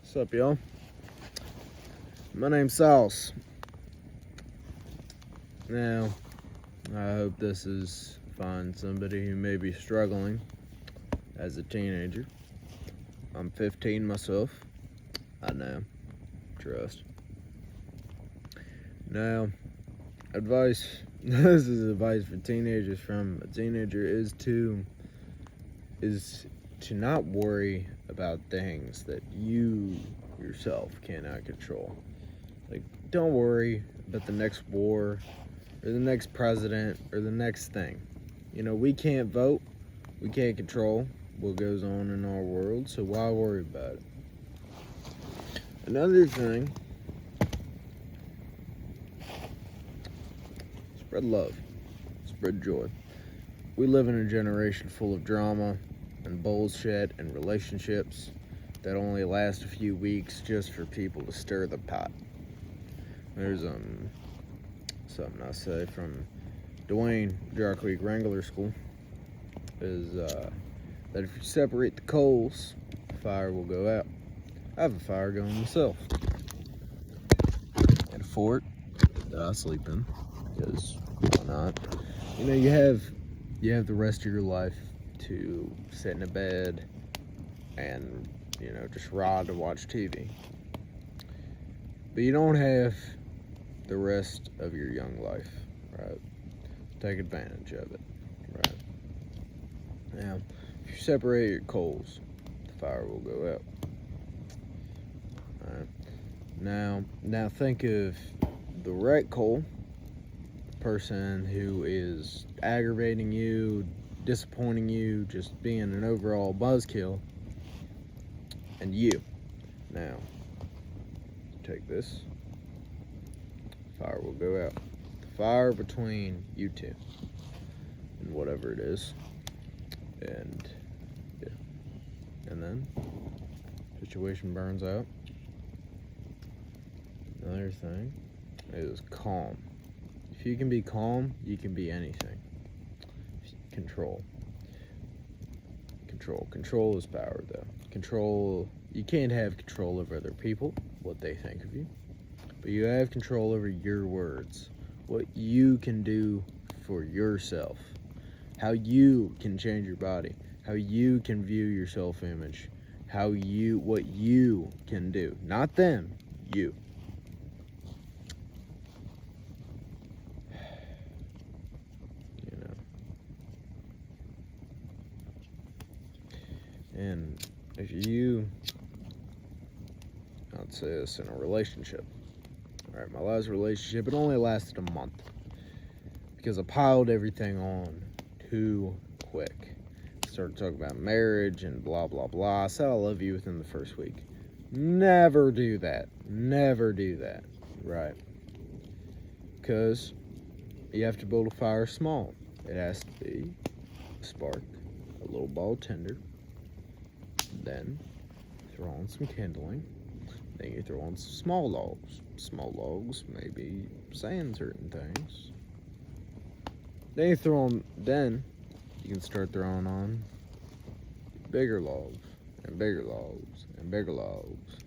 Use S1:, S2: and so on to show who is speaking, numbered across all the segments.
S1: What's up, y'all? My name's Sauce. Now, I hope this is fine. Somebody who may be struggling as a teenager. I'm 15 myself. I know. Trust. Now, advice. This is advice for teenagers from a teenager is to not worry about things that you yourself cannot control. Like, don't worry about the next war or the next president or the next thing. You know, we can't vote. We can't control what goes on in our world, so why worry about it? Another thing, spread love, spread joy. We live in a generation full of drama and bullshit and relationships that only last a few weeks just for people to stir the pot. There's something I say from Dwayne, Jar Creek Wrangler School, is that if you separate the coals, the fire will go out. I have a fire going myself at a fort that I sleep in, because why not? You know, you have the rest of your life to sit in a bed and, you know, just ride to watch TV. But you don't have the rest of your young life, right? Take advantage of it, right? Now, if you separate your coals, the fire will go out. All right. Now think of the right coal, the person who is aggravating you, disappointing you, just being an overall buzzkill, and you. Now, take this. Fire will go out. The fire between you two and whatever it is. And yeah. And then situation burns out. Another thing is calm. If you can be calm, you can be anything. Control. Control is power, though. Control, you can't have control over other people, what they think of you. But you have control over your words, what you can do for yourself, how you can change your body, how you can view your self-image, what you can do. Not them, you. You know. And if you, I'd say this in a relationship. All right, my last relationship, it only lasted a month because I piled everything on too quick. Started talking about marriage and blah, blah, blah. I said I love you within the first week. Never do that. Never do that, right? Because you have to build a fire small. It has to be a spark, a little ball of tinder, then throw on some kindling. Then you throw on some small logs. Small logs may be saying certain things. Then you can start throwing on bigger logs and bigger logs and bigger logs.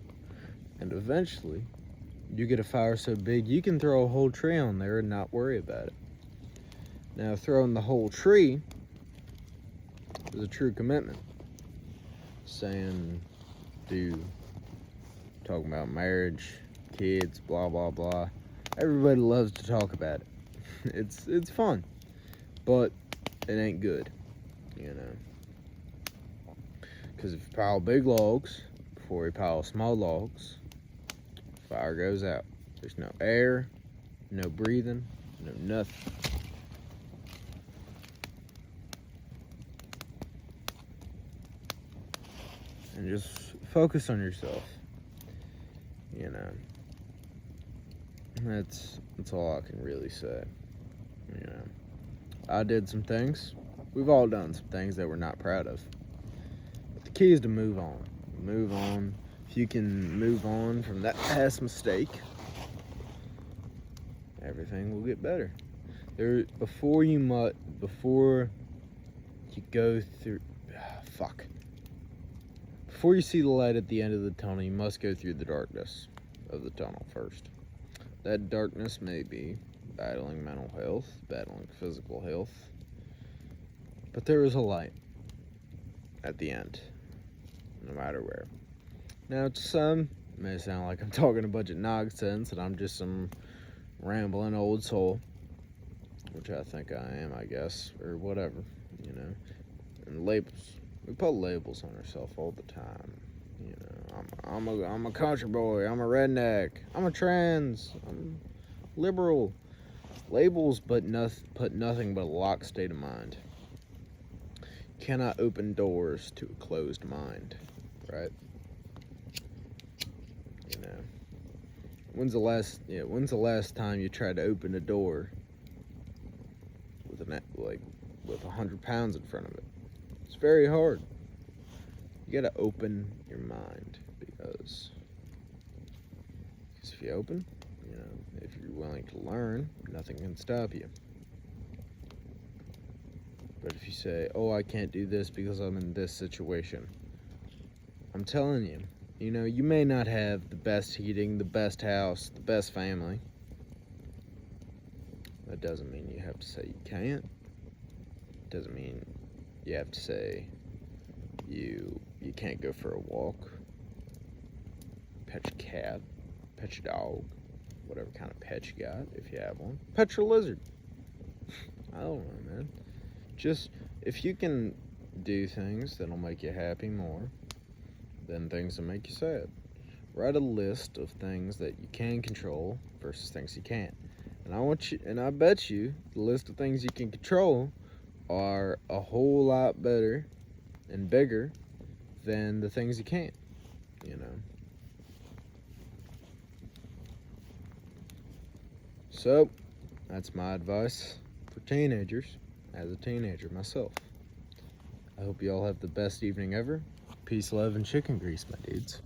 S1: And eventually, you get a fire so big you can throw a whole tree on there and not worry about it. Now, throwing the whole tree is a true commitment. Saying, talking about marriage, kids, blah, blah, blah. Everybody loves to talk about it. It's fun, but it ain't good, you know. Because if you pile big logs before you pile small logs, fire goes out. There's no air, no breathing, no nothing. And just focus on yourself. You know, that's all I can really say. You know, I did some things. We've all done some things that we're not proud of. But the key is to move on. Move on. If you can move on from that past mistake, everything will get better. Before you go through, before you see the light at the end of the tunnel, you must go through the darkness of the tunnel first. That darkness may be battling mental health, battling physical health, but there is a light at the end, no matter where. Now, to some, it may sound like I'm talking a bunch of nonsense and I'm just some rambling old soul, which I think I am, I guess, or whatever, you know. And labels. We put labels on ourselves all the time. You know, I'm a country boy, I'm a redneck, I'm a trans, I'm liberal. Labels put nothing but a locked state of mind. Cannot open doors to a closed mind, right? You know, when's the last time you tried to open a door with with 100 pounds in front of it? It's very hard. You gotta open your mind because if you open, you know, if you're willing to learn, nothing can stop you. But if you say, oh, I can't do this because I'm in this situation, I'm telling you, you know, you may not have the best heating, the best house, the best family. That doesn't mean you have to say you can't. Doesn't mean you have to say you can't go for a walk, pet your cat, pet your dog, whatever kind of pet you got, if you have one. Pet your lizard. I don't know, man. Just, if you can do things that'll make you happy more than things that make you sad. Write a list of things that you can control versus things you can't. And I bet you the list of things you can control are a whole lot better and bigger than the things you can't, you know. So, that's my advice for teenagers, as a teenager myself. I hope you all have the best evening ever. Peace, love, and chicken grease, my dudes.